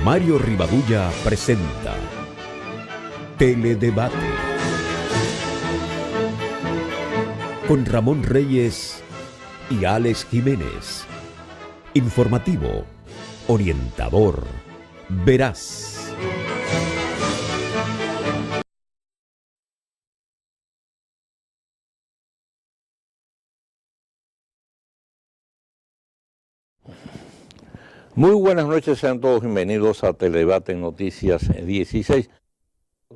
Mario Rivadulla presenta Teledebate con Ramón Reyes y Alex Jiménez. Informativo, orientador, veraz. Muy buenas noches, sean todos bienvenidos a Teledebate en Noticias 16.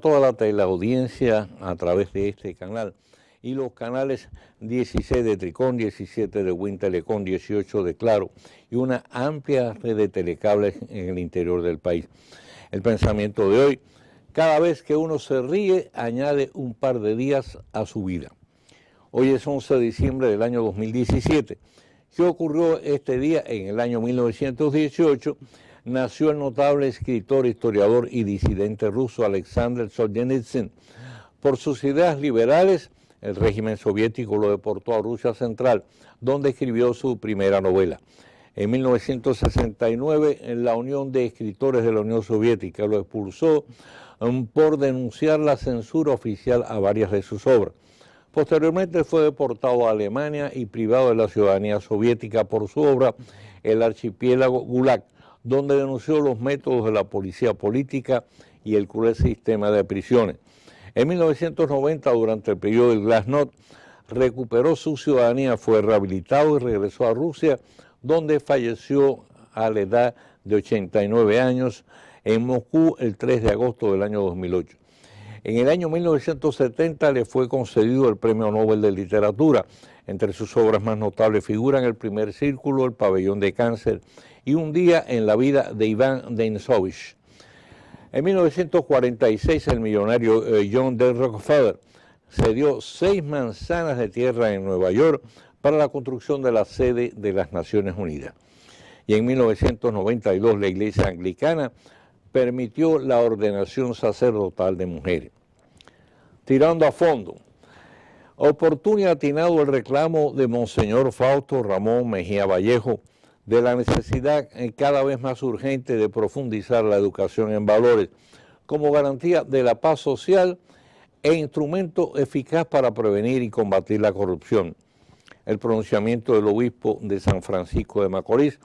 Toda la teleaudiencia a través de este canal y los canales 16 de Tricón, 17 de Win Telecom, 18 de Claro y una amplia red de telecables en el interior del país. El pensamiento de hoy: cada vez que uno se ríe, añade un par de días a su vida. Hoy es 11 de diciembre del año 2017. ¿Qué ocurrió este día? En el año 1918 nació el notable escritor, historiador y disidente ruso Alexander Solzhenitsyn. Por sus ideas liberales, el régimen soviético lo deportó a Rusia Central, donde escribió su primera novela. En 1969, la Unión de Escritores de la Unión Soviética lo expulsó por denunciar la censura oficial a varias de sus obras. Posteriormente fue deportado a Alemania y privado de la ciudadanía soviética por su obra El archipiélago Gulag, donde denunció los métodos de la policía política y el cruel sistema de prisiones. En 1990, durante el periodo del Glasnost, recuperó su ciudadanía, fue rehabilitado y regresó a Rusia, donde falleció a la edad de 89 años en Moscú el 3 de agosto del año 2008. En el año 1970 le fue concedido el Premio Nobel de Literatura. Entre sus obras más notables figuran El primer círculo, El pabellón de cáncer y Un día en la vida de Iván Denisovich. En 1946 el millonario John D. Rockefeller cedió 6 manzanas de tierra en Nueva York para la construcción de la sede de las Naciones Unidas. Y en 1992 la Iglesia Anglicana permitió la ordenación sacerdotal de mujeres. Tirando a fondo, oportuno y atinado el reclamo de Monseñor Fausto Ramón Mejía Vallejo de la necesidad cada vez más urgente de profundizar la educación en valores como garantía de la paz social e instrumento eficaz para prevenir y combatir la corrupción. El pronunciamiento del obispo de San Francisco de Macorís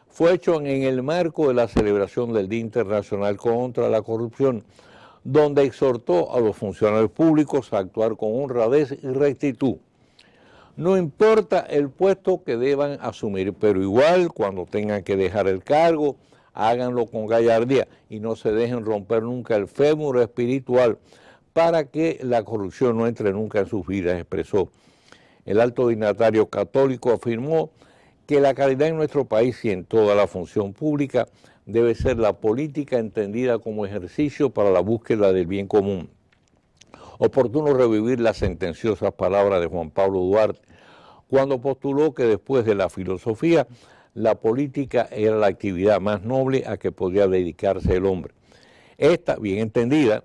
fue hecho en el marco de la celebración del Día Internacional contra la Corrupción, donde exhortó a los funcionarios públicos a actuar con honradez y rectitud. No importa el puesto que deban asumir, pero igual cuando tengan que dejar el cargo, háganlo con gallardía y no se dejen romper nunca el fémur espiritual para que la corrupción no entre nunca en sus vidas, expresó. El alto dignatario católico afirmó que la calidad en nuestro país y en toda la función pública debe ser la política entendida como ejercicio para la búsqueda del bien común. Oportuno revivir las sentenciosas palabras de Juan Pablo Duarte cuando postuló que después de la filosofía, la política era la actividad más noble a que podía dedicarse el hombre. Esta, bien entendida,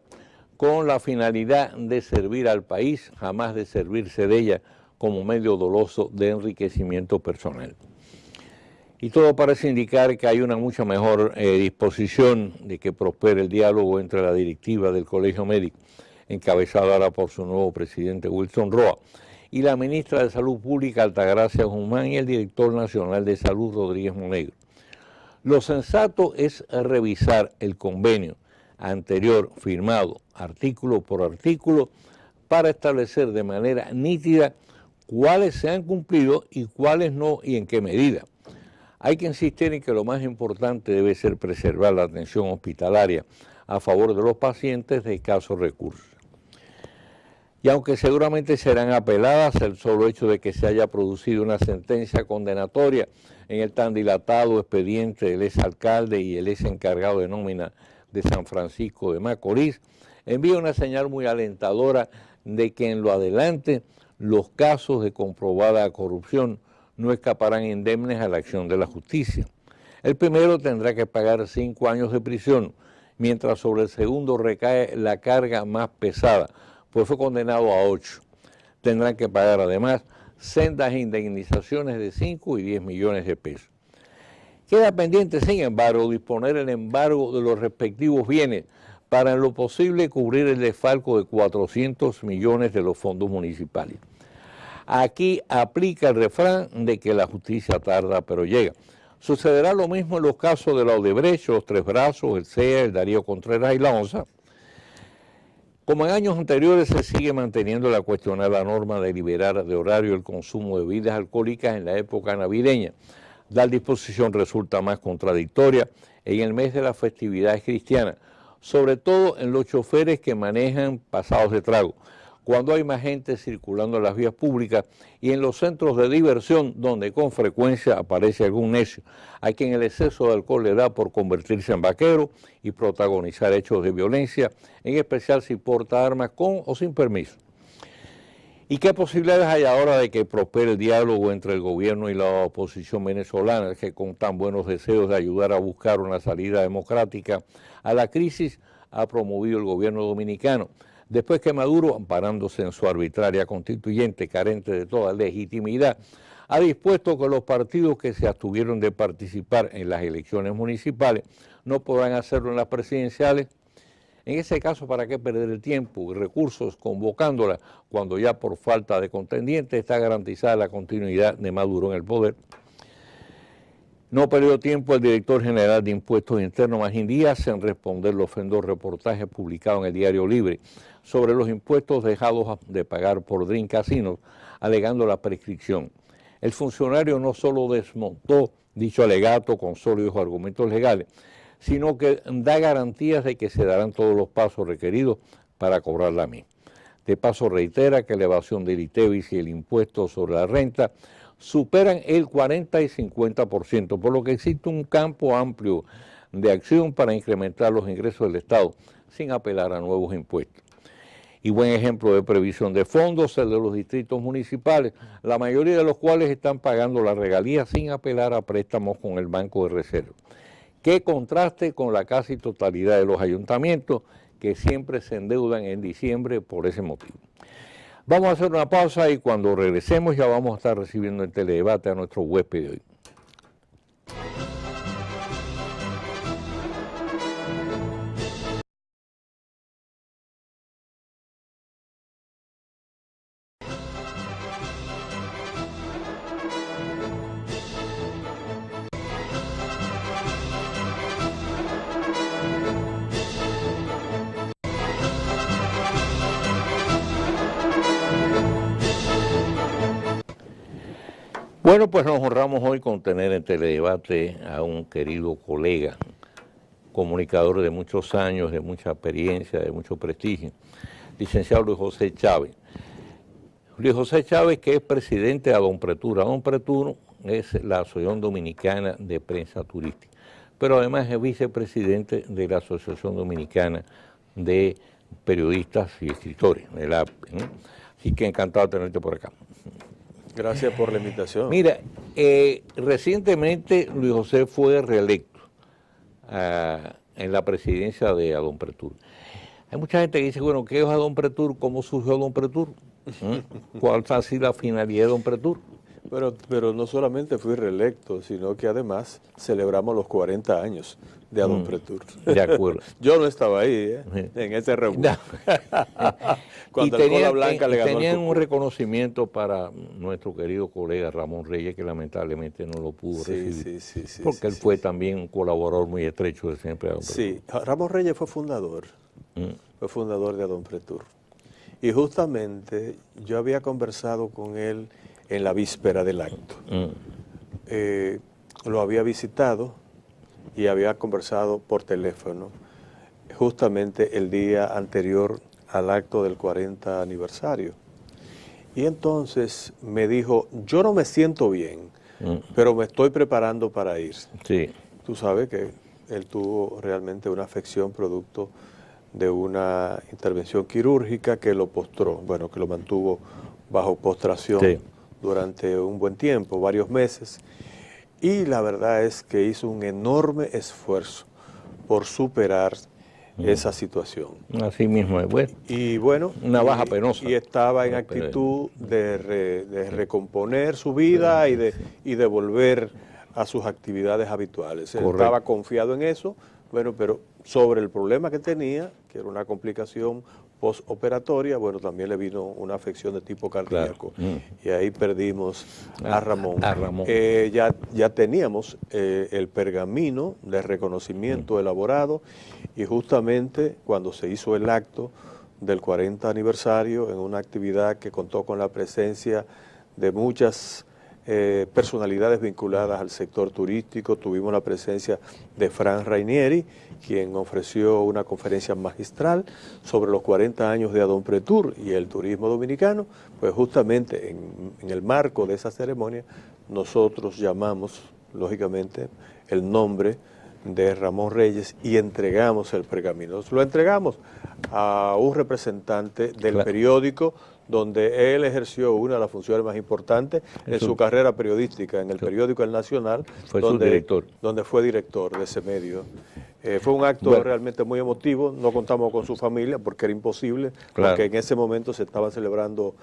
con la finalidad de servir al país, jamás de servirse de ella como medio doloso de enriquecimiento personal. Y todo parece indicar que hay una mucha mejor disposición de que prospere el diálogo entre la directiva del Colegio Médico, encabezada ahora por su nuevo presidente Wilson Roa, y la ministra de Salud Pública Altagracia Guzmán y el director nacional de Salud Rodríguez Monegro. Lo sensato es revisar el convenio anterior firmado artículo por artículo para establecer de manera nítida cuáles se han cumplido y cuáles no y en qué medida. Hay que insistir en que lo más importante debe ser preservar la atención hospitalaria a favor de los pacientes de escasos recursos. Y aunque seguramente serán apeladas, el solo hecho de que se haya producido una sentencia condenatoria en el tan dilatado expediente del exalcalde y el ex encargado de nómina de San Francisco de Macorís envía una señal muy alentadora de que en lo adelante los casos de comprobada corrupción no escaparán indemnes a la acción de la justicia. El primero tendrá que pagar 5 años de prisión, mientras sobre el segundo recae la carga más pesada, pues fue condenado a 8. Tendrán que pagar además sendas indemnizaciones de 5 y 10 millones de pesos. Queda pendiente, sin embargo, disponer el embargo de los respectivos bienes para en lo posible cubrir el desfalco de 400 millones de los fondos municipales. Aquí aplica el refrán de que la justicia tarda pero llega. Sucederá lo mismo en los casos de la Odebrecht, los Tres Brazos, el CEA, el Darío Contreras y la ONSA. Como en años anteriores, se sigue manteniendo la cuestionada norma de liberar de horario el consumo de bebidas alcohólicas en la época navideña. Tal disposición resulta más contradictoria en el mes de las festividades cristianas, sobre todo en los choferes que manejan pasados de trago, cuando hay más gente circulando en las vías públicas y en los centros de diversión donde con frecuencia aparece algún necio, a quien el exceso de alcohol le da por convertirse en vaquero y protagonizar hechos de violencia, en especial si porta armas con o sin permiso. ¿Y qué posibilidades hay ahora de que prospere el diálogo entre el gobierno y la oposición venezolana, que con tan buenos deseos de ayudar a buscar una salida democrática a la crisis ha promovido el gobierno dominicano, después que Maduro, amparándose en su arbitraria constituyente carente de toda legitimidad, ha dispuesto que los partidos que se abstuvieron de participar en las elecciones municipales no podrán hacerlo en las presidenciales? En ese caso, ¿para qué perder el tiempo y recursos convocándola cuando ya por falta de contendiente está garantizada la continuidad de Maduro en el poder? No perdió tiempo el director general de Impuestos Internos, Magín Díaz, en responder los fendos reportajes publicados en el Diario Libre sobre los impuestos dejados de pagar por Dream Casinos, alegando la prescripción. El funcionario no solo desmontó dicho alegato con sólidos argumentos legales, sino que da garantías de que se darán todos los pasos requeridos para cobrar la misma. De paso reitera que la evasión del ITEVIS y el impuesto sobre la renta superan el 40 y 50%, por lo que existe un campo amplio de acción para incrementar los ingresos del Estado sin apelar a nuevos impuestos. Y buen ejemplo de previsión de fondos el de los distritos municipales, la mayoría de los cuales están pagando la regalía sin apelar a préstamos con el Banco de Reserva. Qué contraste con la casi totalidad de los ayuntamientos que siempre se endeudan en diciembre por ese motivo. Vamos a hacer una pausa y cuando regresemos ya vamos a estar recibiendo en Teledebate a nuestro huésped de hoy. Bueno, pues nos honramos hoy con tener en Teledebate a un querido colega, comunicador de muchos años, de mucha experiencia, de mucho prestigio, licenciado Luis José Chávez. Luis José Chávez, que es presidente de Adonpretur. Adonpretur es la Asociación Dominicana de Prensa Turística, pero además es vicepresidente de la Asociación Dominicana de Periodistas y Escritores, del APE, ¿no? Así que encantado de tenerte por acá. Gracias por la invitación. Mira, recientemente Luis José fue reelecto en la presidencia de Adonpretur. Hay mucha gente que dice, bueno, ¿qué es Adonpretur? ¿Cómo surgió Adonpretur? ¿Cuál ha sido la finalidad de Adonpretur? Pero no solamente fui reelecto, sino que además celebramos los 40 años de Adonpretur. De acuerdo. Yo no estaba ahí, en ese reunión. Cuando el Cola Blanca le ganó tenían un reconocimiento para nuestro querido colega Ramón Reyes, que lamentablemente no lo pudo recibir. Sí, porque él fue también un colaborador muy estrecho de siempre Adonpretur. Sí, Ramón Reyes fue fundador. Fue fundador de Adonpretur. Y justamente yo había conversado con él en la víspera del acto. Lo había visitado y había conversado por teléfono justamente el día anterior al acto del 40 aniversario. Y entonces me dijo, yo no me siento bien, pero me estoy preparando para ir. Sí. Tú sabes que él tuvo realmente una afección producto de una intervención quirúrgica que lo postró, bueno, que lo mantuvo bajo postración. Sí. Durante un buen tiempo, varios meses, y la verdad es que hizo un enorme esfuerzo por superar esa situación. Así mismo es, bueno. Y bueno, una baja penosa. Y estaba en actitud de recomponer su vida y de volver a sus actividades habituales. Él Correcto. estaba confiado en eso, bueno, pero sobre el problema que tenía, que era una complicación postoperatoria, bueno, también le vino una afección de tipo cardíaco. Claro. Y ahí perdimos a Ramón. A Ramón. Ya teníamos el pergamino de reconocimiento elaborado, y justamente cuando se hizo el acto del 40 aniversario, en una actividad que contó con la presencia de muchas personalidades vinculadas al sector turístico, tuvimos la presencia de Fran Rainieri, quien ofreció una conferencia magistral sobre los 40 años de Adonpretur y el turismo dominicano. Pues justamente en el marco de esa ceremonia nosotros llamamos, lógicamente, el nombre de Ramón Reyes y entregamos el pergamino. Lo entregamos a un representante del periódico donde él ejerció una de las funciones más importantes en su carrera periodística, en el periódico El Nacional, Fue su director. donde fue director de ese medio. Fue un acto realmente muy emotivo. No contamos con su familia porque era imposible, porque en ese momento se estaban celebrando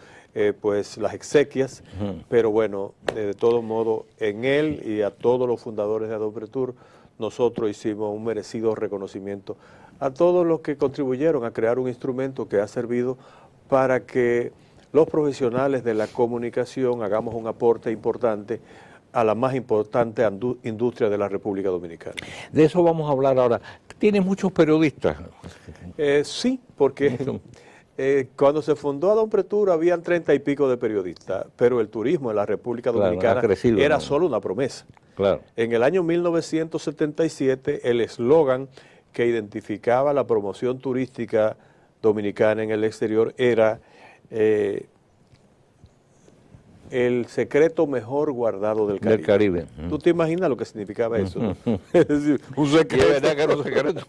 pues las exequias, pero bueno, de todo modo, en él y a todos los fundadores de Adonpretur, nosotros hicimos un merecido reconocimiento a todos los que contribuyeron a crear un instrumento que ha servido para que los profesionales de la comunicación hagamos un aporte importante a la más importante industria de la República Dominicana. De eso vamos a hablar ahora. ¿Tienes muchos periodistas? Sí, porque cuando se fundó Adonpretur habían 30 y pico de periodistas, pero el turismo en la República Dominicana era solo una promesa. Claro. En el año 1977, el eslogan que identificaba la promoción turística dominicana en el exterior era el secreto mejor guardado del Caribe. ¿Tú te imaginas lo que significaba eso? Es decir, un secreto. Y es verdad que era un secreto.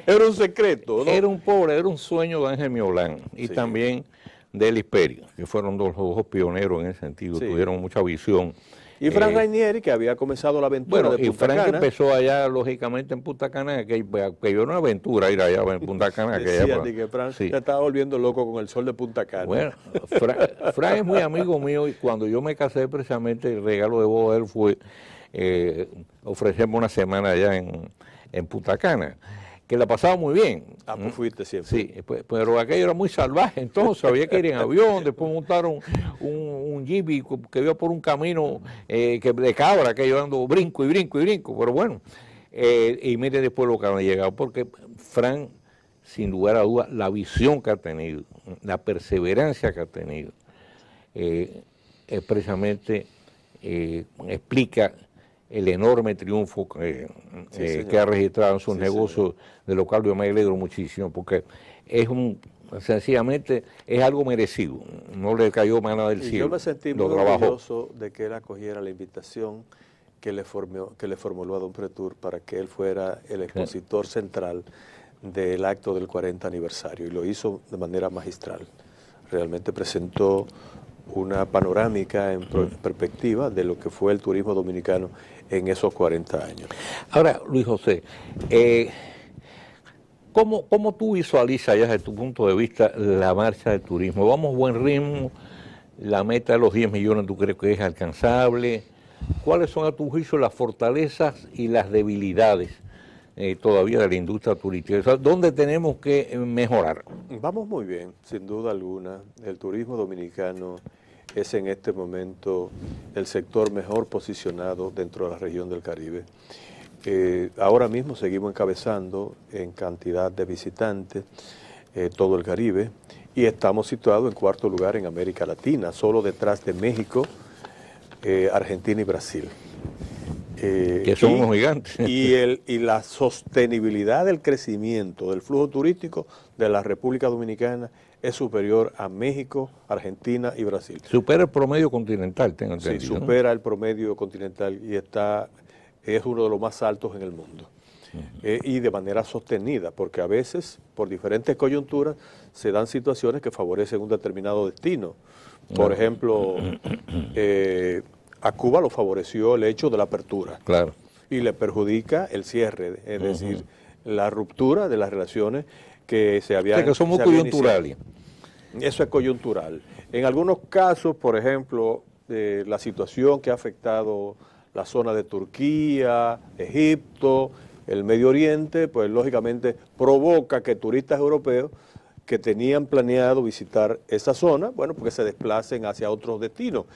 Era un secreto, ¿no? Era un sueño de Ángel Miolán y también de Elis Peri, que fueron dos pioneros en ese sentido, tuvieron mucha visión. Y Fran Rainieri, que había comenzado la aventura de Punta Cana. Y Fran empezó allá, lógicamente, en Punta Cana, que yo una aventura ir allá en Punta Cana. Que Fran se estaba volviendo loco con el sol de Punta Cana. Bueno, Fran es muy amigo mío, y cuando yo me casé, precisamente, el regalo de boda de él fue ofrecerme una semana allá en Punta Cana, que la pasaba muy bien. Ah, pues fuiste siempre. Sí, pero aquello era muy salvaje, entonces había que ir en avión, después montaron un jeep que iba por un camino de cabra, que yo ando brinco y brinco y brinco, pero bueno, y mire después lo que han llegado, porque Fran, sin lugar a dudas, la visión que ha tenido, la perseverancia que ha tenido, precisamente explica el enorme triunfo que ha registrado en sus negocios de local. Yo me alegro muchísimo porque sencillamente es algo merecido, no le cayó mana del cielo. Yo me sentí muy orgulloso de que él acogiera la invitación que le formuló Adonpretur para que él fuera el expositor central del acto del 40 aniversario, y lo hizo de manera magistral. Realmente presentó una panorámica en perspectiva de lo que fue el turismo dominicano en esos 40 años. Ahora, Luis José, ¿cómo tú visualizas ya desde tu punto de vista la marcha del turismo? ¿Vamos a buen ritmo? ¿La meta de los 10 millones tú crees que es alcanzable? ¿Cuáles son a tu juicio las fortalezas y las debilidades todavía de la industria turística? O sea, ¿dónde tenemos que mejorar? Vamos muy bien, sin duda alguna. El turismo dominicano es en este momento el sector mejor posicionado dentro de la región del Caribe. Ahora mismo seguimos encabezando en cantidad de visitantes todo el Caribe, y estamos situados en cuarto lugar en América Latina, solo detrás de México, Argentina y Brasil. Que son unos gigantes. Y la sostenibilidad del crecimiento del flujo turístico de la República Dominicana es superior a México, Argentina y Brasil. Supera el promedio continental, tengo entendido. Sí, supera el promedio continental y es uno de los más altos en el mundo. Y de manera sostenida, porque a veces, por diferentes coyunturas, se dan situaciones que favorecen un determinado destino. Por ejemplo, a Cuba lo favoreció el hecho de la apertura. Claro. Y le perjudica el cierre, es decir, la ruptura de las relaciones que se habían... O sea, que somos coyunturales. Eso es coyuntural. En algunos casos, por ejemplo, la situación que ha afectado la zona de Turquía, Egipto, el Medio Oriente, pues lógicamente provoca que turistas europeos que tenían planeado visitar esa zona, bueno, porque se desplacen hacia otros destinos.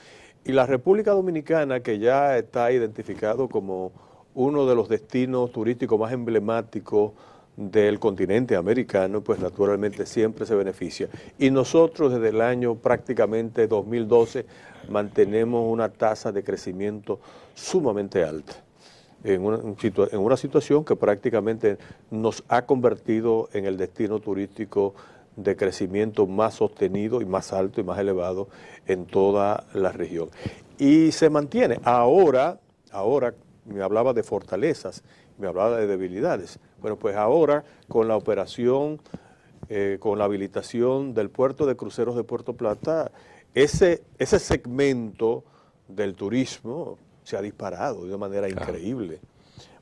Y la República Dominicana, que ya está identificado como uno de los destinos turísticos más emblemáticos del continente americano, pues naturalmente siempre se beneficia. Y nosotros desde el año prácticamente 2012 mantenemos una tasa de crecimiento sumamente alta, en una situación que prácticamente nos ha convertido en el destino turístico de crecimiento más sostenido y más alto y más elevado en toda la región. Y se mantiene. Ahora me hablaba de fortalezas, me hablaba de debilidades. Bueno, pues ahora con la operación, con la habilitación del puerto de cruceros de Puerto Plata, ese segmento del turismo se ha disparado de una manera increíble.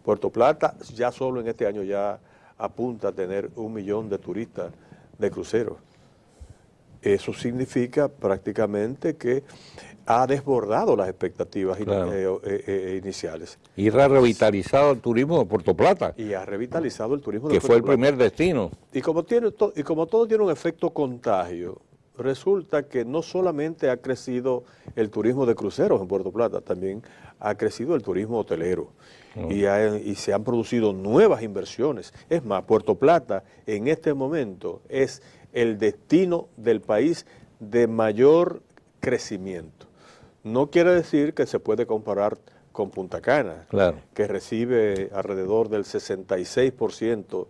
Puerto Plata ya solo en este año ya apunta a tener 1 millón de turistas de cruceros. Eso significa prácticamente que ha desbordado las expectativas iniciales. Y ha revitalizado el turismo de Puerto Plata. Y ha revitalizado el turismo de Puerto Plata. Que fue el primer destino. Y como todo tiene un efecto contagio, resulta que no solamente ha crecido el turismo de cruceros en Puerto Plata, también ha crecido el turismo hotelero. Y se han producido nuevas inversiones. Es más, Puerto Plata en este momento es el destino del país de mayor crecimiento. No quiere decir que se puede comparar con Punta Cana, claro, que recibe alrededor del 66%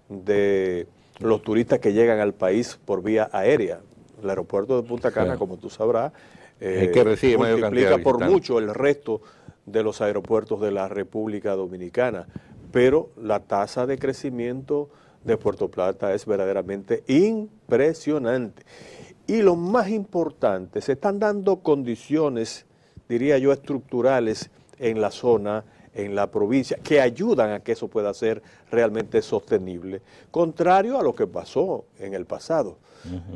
de los turistas que llegan al país por vía aérea. El aeropuerto de Punta Cana, como tú sabrás, que recibe multiplica por mucho el resto de los aeropuertos de la República Dominicana, pero la tasa de crecimiento de Puerto Plata es verdaderamente impresionante. Y lo más importante, se están dando condiciones, diría yo, estructurales en la zona, en la provincia, que ayudan a que eso pueda ser realmente sostenible, contrario a lo que pasó en el pasado,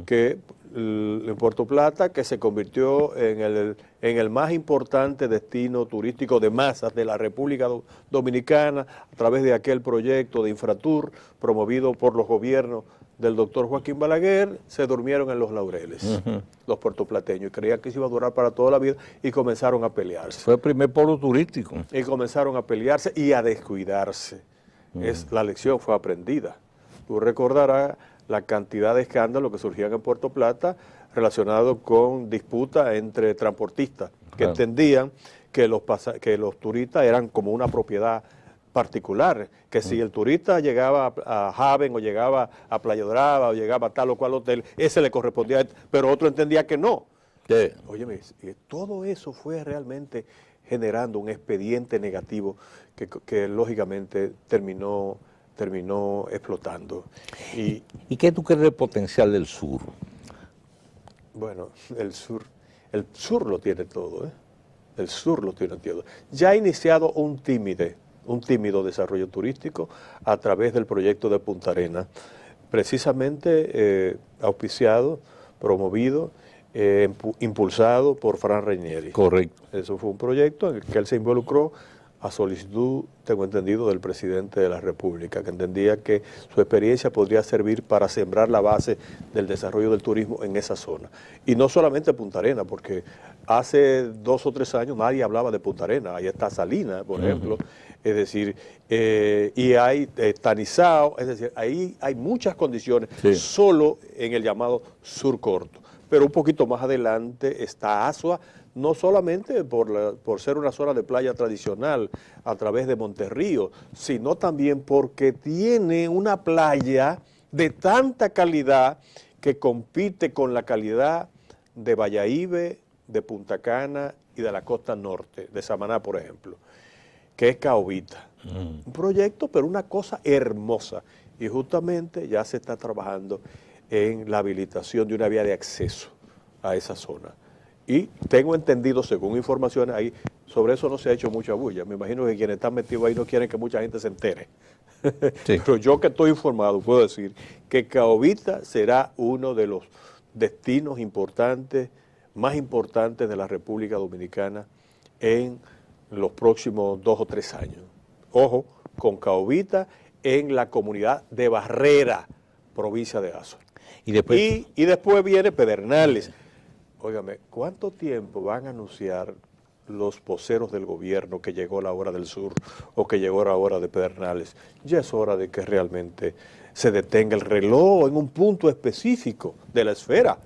que en Puerto Plata, que se convirtió en el más importante destino turístico de masas de la República Dominicana, a través de aquel proyecto de Infratur promovido por los gobiernos del doctor Joaquín Balaguer, se durmieron en los laureles, los puertoplateños, y creían que se iba a durar para toda la vida y comenzaron a pelearse. Fue el primer polo turístico. Y comenzaron a pelearse y a descuidarse. La lección fue aprendida. Tú recordarás la cantidad de escándalos que surgían en Puerto Plata relacionados con disputas entre transportistas que entendían que los turistas eran como una propiedad particular, que si el turista llegaba a Haven o llegaba a Playa Dorada o llegaba a tal o cual hotel, ese le correspondía, pero otro entendía que no. Sí. Óyeme, todo eso fue realmente generando un expediente negativo que lógicamente terminó explotando. ¿Y qué tú crees del potencial del sur? Bueno, el sur lo tiene todo, El sur lo tiene todo. Ya ha iniciado un tímido desarrollo turístico a través del proyecto de Punta Arenas, precisamente auspiciado, promovido, impulsado por Fran Ranieri. Correcto. Eso fue un proyecto en el que él se involucró a solicitud, tengo entendido, del presidente de la República, que entendía que su experiencia podría servir para sembrar la base del desarrollo del turismo en esa zona. Y no solamente Punta Arenas, porque hace 2 o 3 años nadie hablaba de Punta Arenas. Ahí está Salinas, por ejemplo, es decir, y hay Tanizao, es decir, ahí hay muchas condiciones, solo en el llamado sur corto. Pero un poquito más adelante está Asua, no solamente por ser una zona de playa tradicional a través de Monterrío, sino también porque tiene una playa de tanta calidad que compite con la calidad de Bayahíbe, de Punta Cana y de la costa norte, de Samaná, por ejemplo, que es Caobita. Un proyecto, pero una cosa hermosa. Y justamente ya se está trabajando en la habilitación de una vía de acceso a esa zona. Y tengo entendido, según informaciones ahí, sobre eso no se ha hecho mucha bulla. Me imagino que quienes están metidos ahí no quieren que mucha gente se entere. Sí. Pero yo que estoy informado puedo decir que Caobita será uno de los destinos importantes, más importantes de la República Dominicana en en los próximos 2 o 3 años. Ojo, con Caovita en la comunidad de Barrera, provincia de Azua. Y después viene Pedernales. Óigame, ¿cuánto tiempo van a anunciar los voceros del gobierno que llegó la hora del sur o que llegó la hora de Pedernales? Ya es hora de que realmente se detenga el reloj en un punto específico de la esfera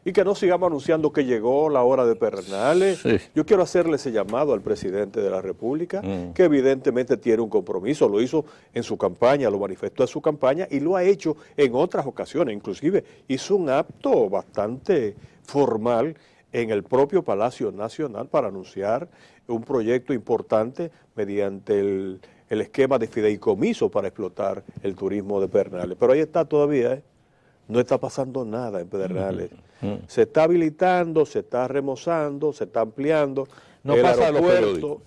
y que no sigamos anunciando que llegó la hora de Pedernales. Sí. Yo quiero hacerle ese llamado al presidente de la República, que evidentemente tiene un compromiso, lo hizo en su campaña, lo manifestó en su campaña y lo ha hecho en otras ocasiones, inclusive hizo un acto bastante formal en el propio Palacio Nacional para anunciar un proyecto importante mediante el esquema de fideicomiso para explotar el turismo de Pedernales. Pero ahí está todavía, no está pasando nada en Pedernales. Se está habilitando, se está remozando, se está ampliando. No el pasa aeropuerto.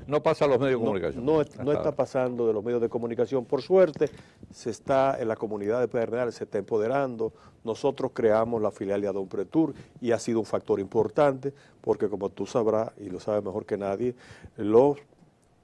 No pasa a los medios de comunicación. No está pasando de los medios de comunicación. Por suerte, se está en la comunidad de Pedernales, se está empoderando. Nosotros creamos la filial de Adonpretur y ha sido un factor importante porque, como tú sabrás, y lo sabes mejor que nadie, los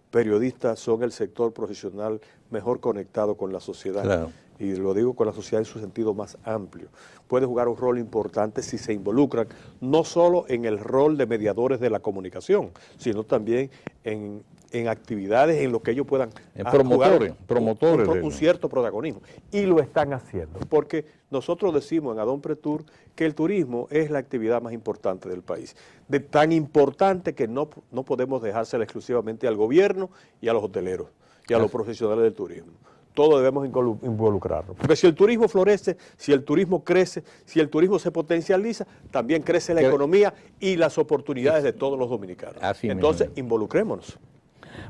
periodistas son el sector profesional mejor conectado con la sociedad. Claro. Y lo digo con la sociedad en su sentido más amplio. Puede jugar un rol importante si se involucran, no solo en el rol de mediadores de la comunicación, sino también en actividades en lo que ellos puedan promotores un cierto protagonismo. Y lo están haciendo, porque nosotros decimos en Adonpretur que el turismo es la actividad más importante del país. De tan importante que no podemos dejársela exclusivamente al gobierno y a los hoteleros y a los profesionales del turismo. Todos debemos involucrarnos. Porque si el turismo florece, si el turismo crece, si el turismo se potencializa, también crece la economía y las oportunidades de todos los dominicanos. Entonces, involucrémonos.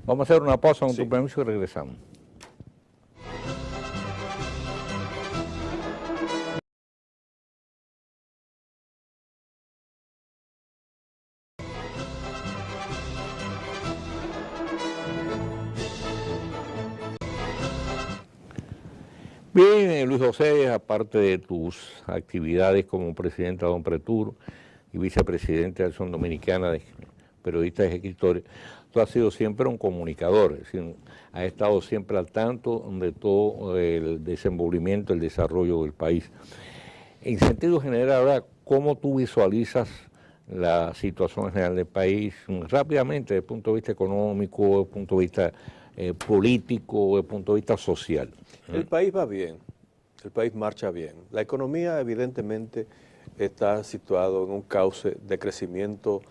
Vamos a hacer una pausa con tu permiso y regresamos. Bien, Luis José, aparte de tus actividades como presidente de Adonpretur y vicepresidente de Acción Dominicana de Periodistas y Escritores, tú has sido siempre un comunicador, es decir, has estado siempre al tanto de todo el desenvolvimiento, el desarrollo del país. En sentido general, ahora, ¿cómo tú visualizas la situación general del país rápidamente desde el punto de vista económico, desde el punto de vista político, desde el punto de vista social? El país va bien, el país marcha bien. La economía evidentemente está situado en un cauce de crecimiento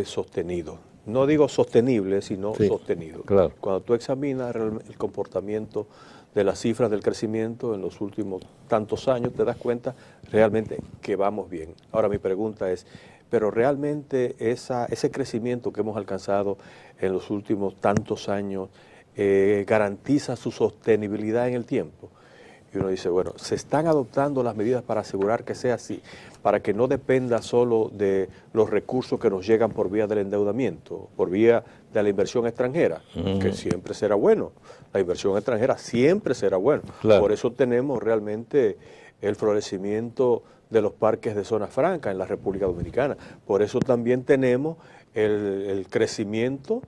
sostenido. No digo sostenible, sino sostenido. Claro. Cuando tú examinas el comportamiento de las cifras del crecimiento en los últimos tantos años, te das cuenta realmente que vamos bien. Ahora mi pregunta es, ¿pero realmente ese crecimiento que hemos alcanzado en los últimos tantos años garantiza su sostenibilidad en el tiempo? Y uno dice, bueno, se están adoptando las medidas para asegurar que sea así, para que no dependa solo de los recursos que nos llegan por vía del endeudamiento, por vía de la inversión extranjera, que siempre será bueno. La inversión extranjera siempre será bueno. Claro. Por eso tenemos realmente el florecimiento de los parques de zona franca en la República Dominicana. Por eso también tenemos el crecimiento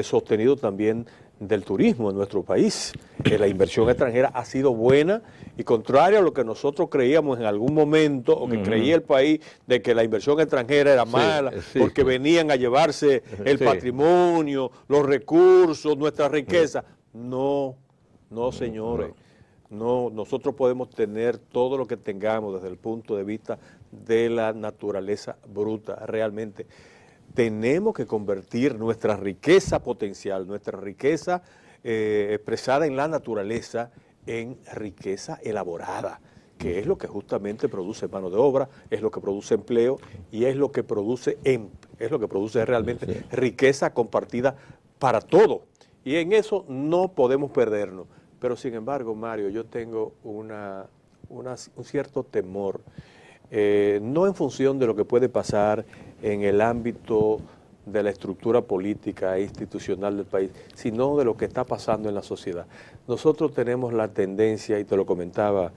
sostenido también del turismo en nuestro país. La inversión extranjera ha sido buena y contrario a lo que nosotros creíamos en algún momento, o que creía el país de que la inversión extranjera era mala, porque venían a llevarse el patrimonio, los recursos, nuestra riqueza. No, señores. No, nosotros podemos tener todo lo que tengamos desde el punto de vista de la naturaleza bruta, realmente. Tenemos que convertir nuestra riqueza potencial, nuestra riqueza expresada en la naturaleza, en riqueza elaborada, que es lo que justamente produce mano de obra, es lo que produce empleo y es lo que produce realmente riqueza compartida para todo. Y en eso no podemos perdernos. Pero sin embargo, Mario, yo tengo un cierto temor, no en función de lo que puede pasar en el ámbito de la estructura política e institucional del país, sino de lo que está pasando en la sociedad. Nosotros tenemos la tendencia, y te lo comentaba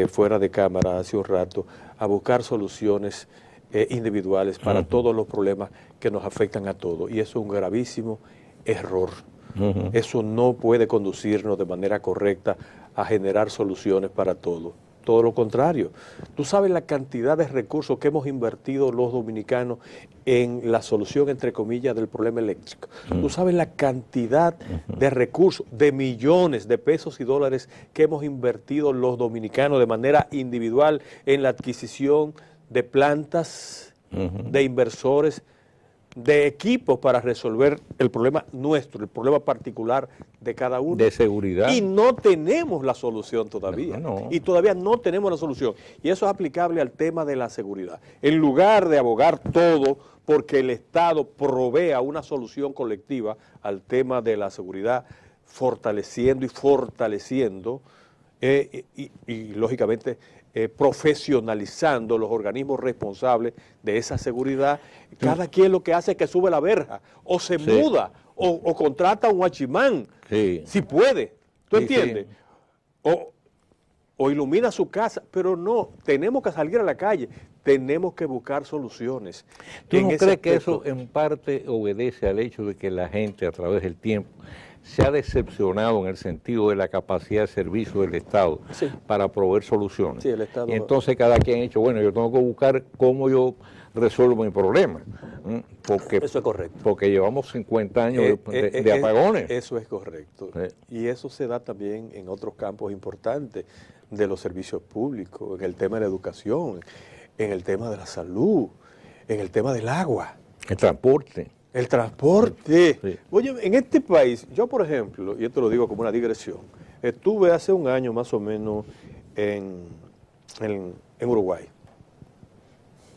fuera de cámara hace un rato, a buscar soluciones individuales para todos los problemas que nos afectan a todos. Y eso es un gravísimo error. Eso no puede conducirnos de manera correcta a generar soluciones para todo. Todo lo contrario. Tú sabes la cantidad de recursos que hemos invertido los dominicanos en la solución, entre comillas, del problema eléctrico. Tú sabes la cantidad de recursos, de millones de pesos y dólares que hemos invertido los dominicanos de manera individual en la adquisición de plantas, de inversores, de equipos para resolver el problema nuestro, el problema particular de cada uno. De seguridad. Y no tenemos la solución todavía. No. Y todavía no tenemos la solución. Y eso es aplicable al tema de la seguridad. En lugar de abogar todo porque el Estado provea una solución colectiva al tema de la seguridad, fortaleciendo y lógicamente profesionalizando los organismos responsables de esa seguridad, cada quien lo que hace es que sube la verja, o se muda, o contrata a un guachimán, si puede, ¿tú entiendes? O ilumina su casa, pero no, tenemos que salir a la calle, tenemos que buscar soluciones. ¿Tú no crees que eso en parte obedece al hecho de que la gente a través del tiempo se ha decepcionado en el sentido de la capacidad de servicio del Estado para proveer soluciones? Sí, el Estado. Y entonces cada quien ha dicho, bueno, yo tengo que buscar cómo yo resuelvo mi problema. Porque, eso es correcto. Porque llevamos 50 años de apagones. Eso es correcto. Y eso se da también en otros campos importantes de los servicios públicos, en el tema de la educación, en el tema de la salud, en el tema del agua. El transporte. El transporte. Sí. Oye, en este país, yo por ejemplo, y esto lo digo como una digresión, estuve hace un año más o menos en Uruguay.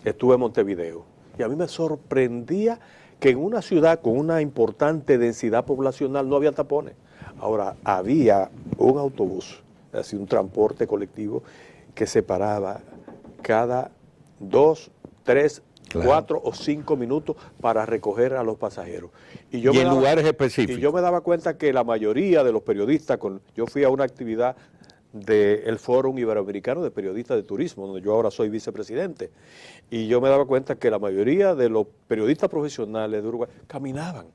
Estuve en Montevideo. Y a mí me sorprendía que en una ciudad con una importante densidad poblacional no había tapones. Ahora, había un autobús, así un transporte colectivo, que se paraba cada 2, 3, 4 o 5 minutos para recoger a los pasajeros. Y en lugares específicos. Y yo me daba cuenta que la mayoría de los periodistas, yo fui a una actividad del Fórum Iberoamericano de Periodistas de Turismo, donde yo ahora soy vicepresidente, y yo me daba cuenta que la mayoría de los periodistas profesionales de Uruguay caminaban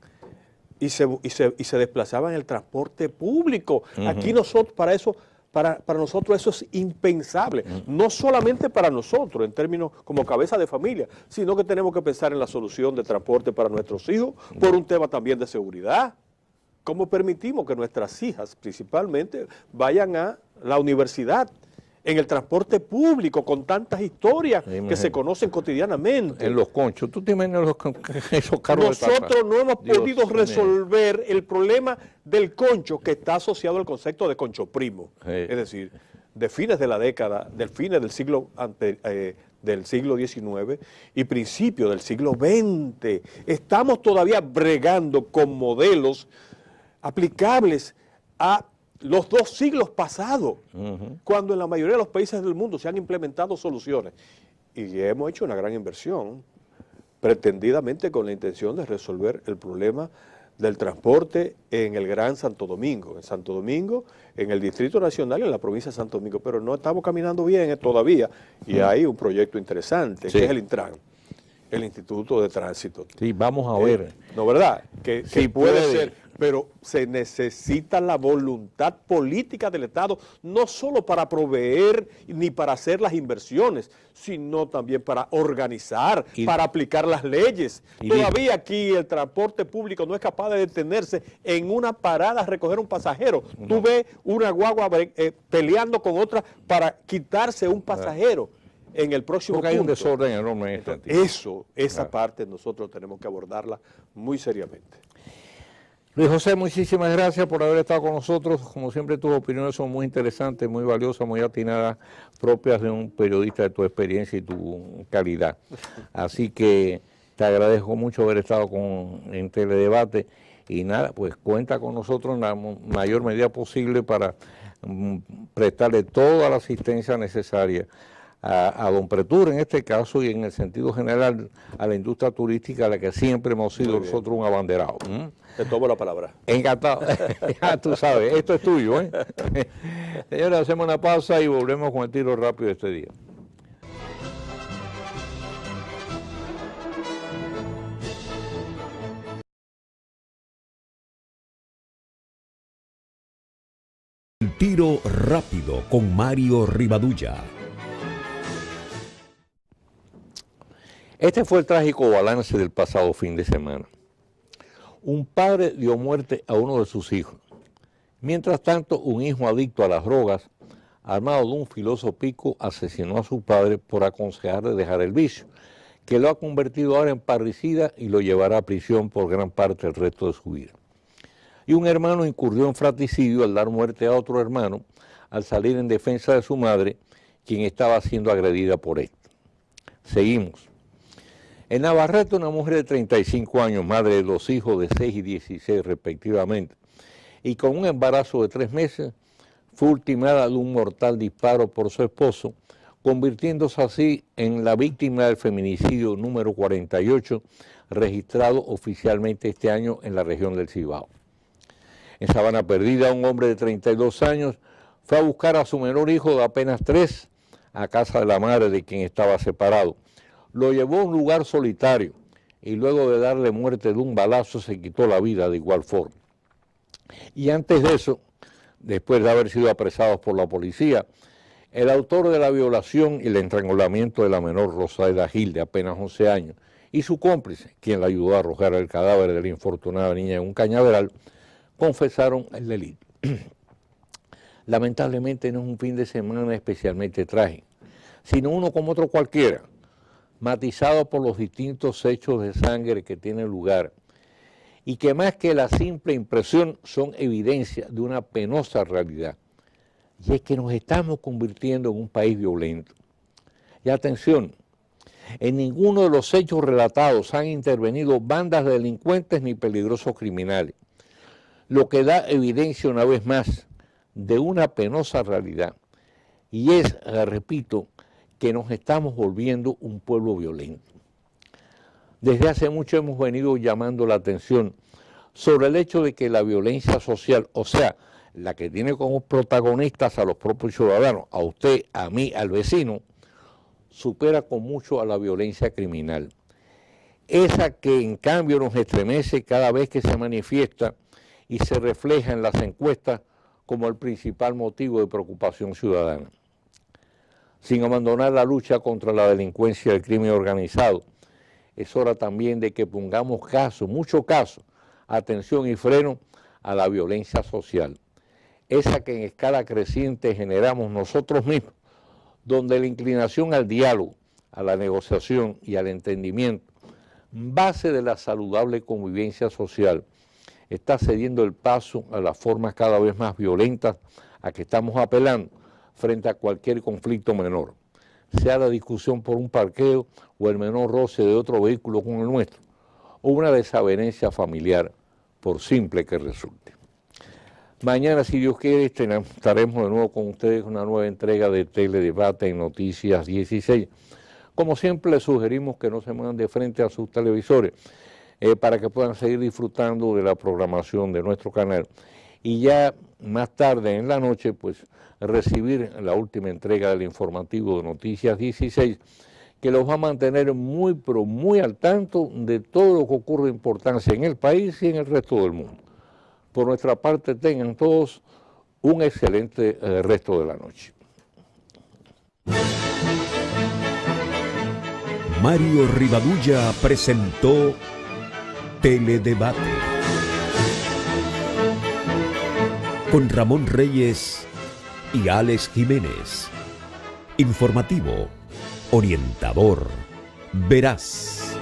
y se desplazaban en el transporte público. Aquí nosotros, para nosotros eso es impensable, no solamente para nosotros en términos como cabeza de familia, sino que tenemos que pensar en la solución de transporte para nuestros hijos, por un tema también de seguridad. ¿Cómo permitimos que nuestras hijas principalmente vayan a la universidad en el transporte público con tantas historias que se conocen cotidianamente? En los conchos, ¿tú te imaginas esos carros Nosotros no hemos podido resolver el problema del concho que está asociado al concepto de concho primo. Es decir, de fines de la década, del fines del siglo del siglo XIX y principios del siglo XX. Estamos todavía bregando con modelos aplicables a los 2 siglos pasados, cuando en la mayoría de los países del mundo se han implementado soluciones. Y hemos hecho una gran inversión, pretendidamente con la intención de resolver el problema del transporte en el Gran Santo Domingo, en el Distrito Nacional y en la provincia de Santo Domingo, pero no estamos caminando bien todavía, y hay un proyecto interesante, que es el Intran, el Instituto de Tránsito. Sí, vamos a ver. ¿No, verdad? Que puede ser, pero se necesita la voluntad política del Estado, no solo para proveer ni para hacer las inversiones, sino también para organizar, para aplicar las leyes. Todavía aquí el transporte público no es capaz de detenerse en una parada a recoger un pasajero. Tú ves una guagua peleando con otra para quitarse un pasajero. En el próximo punto. Porque hay un desorden enorme en este esa parte nosotros tenemos que abordarla muy seriamente. Luis José, muchísimas gracias por haber estado con nosotros. Como siempre, tus opiniones son muy interesantes, muy valiosas, muy atinadas, propias de un periodista de tu experiencia y tu calidad. Así que te agradezco mucho haber estado en Teledebate y nada, pues cuenta con nosotros en la mayor medida posible para prestarle toda la asistencia necesaria a Don Pretur en este caso y en el sentido general a la industria turística a la que siempre hemos sido nosotros un abanderado. Te tomo la palabra. Encantado. Ya tú sabes, esto es tuyo. Señores, hacemos una pausa y volvemos con el tiro rápido de este día. Tiro Rápido con Mario Rivadulla. Este fue el trágico balance del pasado fin de semana. Un padre dio muerte a uno de sus hijos. Mientras tanto, un hijo adicto a las drogas, armado de un filoso pico, asesinó a su padre por aconsejarle dejar el vicio, que lo ha convertido ahora en parricida y lo llevará a prisión por gran parte del resto de su vida. Y un hermano incurrió en fratricidio al dar muerte a otro hermano al salir en defensa de su madre, quien estaba siendo agredida por él. Seguimos. En Navarrete, una mujer de 35 años, madre de 2 hijos de 6 y 16 respectivamente, y con un embarazo de 3 meses, fue ultimada de un mortal disparo por su esposo, convirtiéndose así en la víctima del feminicidio número 48, registrado oficialmente este año en la región del Cibao. En Sabana Perdida, un hombre de 32 años fue a buscar a su menor hijo de apenas 3 a casa de la madre de quien estaba separado. Lo llevó a un lugar solitario y luego de darle muerte de un balazo se quitó la vida de igual forma. Y antes de eso, después de haber sido apresados por la policía, el autor de la violación y el estrangulamiento de la menor Rosaida Gil, de apenas 11 años, y su cómplice, quien la ayudó a arrojar el cadáver de la infortunada niña en un cañaveral, confesaron el delito. Lamentablemente no es un fin de semana especialmente trágico, sino uno como otro cualquiera, matizado por los distintos hechos de sangre que tienen lugar y que más que la simple impresión son evidencia de una penosa realidad. Y es que nos estamos convirtiendo en un país violento. Y atención, en ninguno de los hechos relatados han intervenido bandas de delincuentes ni peligrosos criminales, lo que da evidencia una vez más de una penosa realidad. Y es, repito, que nos estamos volviendo un pueblo violento. Desde hace mucho hemos venido llamando la atención sobre el hecho de que la violencia social, o sea, la que tiene como protagonistas a los propios ciudadanos, a usted, a mí, al vecino, supera con mucho a la violencia criminal. Esa que en cambio nos estremece cada vez que se manifiesta y se refleja en las encuestas como el principal motivo de preocupación ciudadana. Sin abandonar la lucha contra la delincuencia y el crimen organizado, es hora también de que pongamos mucho caso, atención y freno a la violencia social, esa que en escala creciente generamos nosotros mismos, donde la inclinación al diálogo, a la negociación y al entendimiento, base de la saludable convivencia social, está cediendo el paso a las formas cada vez más violentas a que estamos apelando frente a cualquier conflicto menor, sea la discusión por un parqueo o el menor roce de otro vehículo con el nuestro, o una desavenencia familiar, por simple que resulte. Mañana, si Dios quiere, estaremos de nuevo con ustedes una nueva entrega de Teledebate en Noticias 16. Como siempre, les sugerimos que no se muevan de frente a sus televisores para que puedan seguir disfrutando de la programación de nuestro canal. Y ya más tarde en la noche, pues, recibir la última entrega del informativo de Noticias 16, que los va a mantener muy, pero muy al tanto de todo lo que ocurre de importancia en el país y en el resto del mundo. Por nuestra parte, tengan todos un excelente resto de la noche. Mario Rivadulla presentó Teledebate con Ramón Reyes y Alex Jiménez. Informativo, orientador, veraz.